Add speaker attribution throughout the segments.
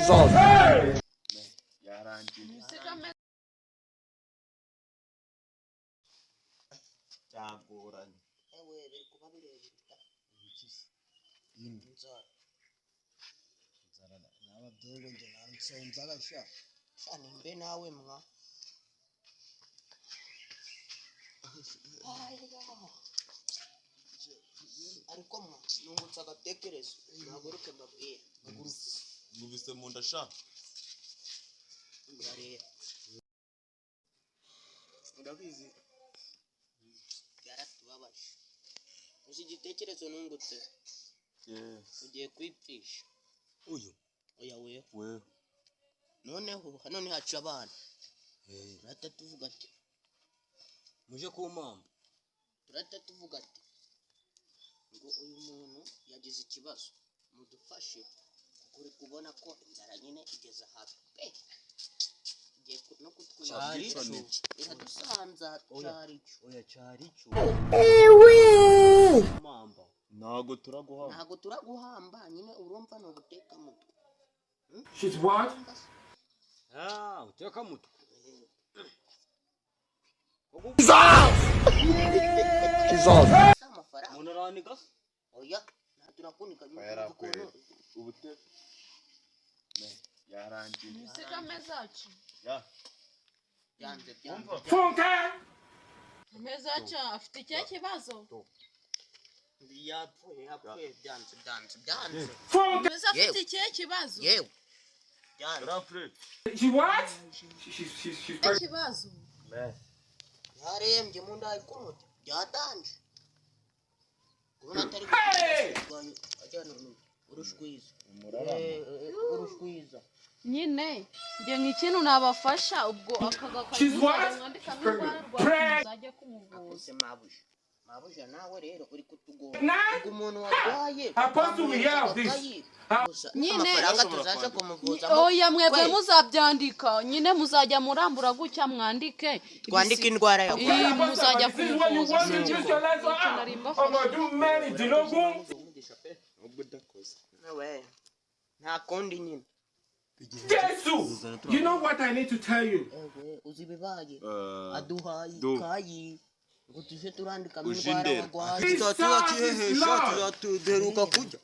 Speaker 1: Jesus.
Speaker 2: yarangiye cyagoranye
Speaker 3: ewe biri kuba birebire inzara n'ababyeyi nge nansonza gasha shani mbe nawe mwa ariko mwa nungutse agatekerezo naguruke mbabwire
Speaker 2: nubise mu nda sha
Speaker 3: ndareba urabizi byaratubabaje uzi igitekerezo nungutse ugiye kwipfisha
Speaker 2: uyu
Speaker 3: oya
Speaker 2: we
Speaker 3: noneho hano nihaca abana turahita tuvuga ati
Speaker 4: muje ku mpamvu
Speaker 3: turahita tuvuga ati ngo uyu muntu yagize ikibazo mudufashe kuko uri kubona ko inzara nyine igeze hafi pe igiye no kutwica iradusanza cyarico
Speaker 4: oya cyarico mamba
Speaker 3: ntago turaguhamba nyine urumva no guteka mutwe
Speaker 1: She's what?
Speaker 4: uteka mutwe
Speaker 1: Jesus.
Speaker 3: amafaranga
Speaker 4: munaranika
Speaker 3: oya naturakunika
Speaker 2: yarakwera ubute yarangiye
Speaker 5: Musika mezacu.
Speaker 3: byanze
Speaker 1: Funke!
Speaker 5: Mezacu afite ikihe kibazo?
Speaker 3: yapfuye byanze
Speaker 1: Funke!
Speaker 5: Meza afite ikihe kibazo?
Speaker 3: yewe byanze
Speaker 1: She what? She's
Speaker 5: Ikibazo.
Speaker 3: yarembye mu nda y'ikumuti byatanje kubona atari ajyana urushwiza urushwiza
Speaker 5: Nyine nge nk'ikintu nabafasha ubwo
Speaker 1: She's what?
Speaker 5: mwandikamo indwara rwa muzajya kumuvuza.
Speaker 3: akose mabuja nawe rero uri kutugora
Speaker 1: Nah.
Speaker 3: ngo umuntu warwaye
Speaker 1: Apostle, we have this.
Speaker 5: Nyine
Speaker 3: amafaranga tuzaje kumuvuza
Speaker 5: oya mwebwe muzabyandika nyine muzajya murambura gutya mwandike
Speaker 3: twandike indwara yawe
Speaker 5: muzajya
Speaker 1: This is when you
Speaker 5: kumuvuza
Speaker 1: want to use your life. I'm gonna do many dilogun.
Speaker 3: nawe nta kundi nyine
Speaker 1: Jesus! You know what I need to tell you?
Speaker 3: ewe uzi bibaye aduhaye
Speaker 2: do.
Speaker 3: ikayi ngo tuje turandikamo
Speaker 2: Uje
Speaker 3: indwara
Speaker 2: indera.
Speaker 3: warwaye
Speaker 1: Jesus is Lord.
Speaker 3: tuderuka kujya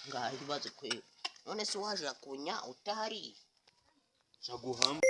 Speaker 3: ngaho ibibazo kwe none se waje kunya utari
Speaker 2: chaguhamba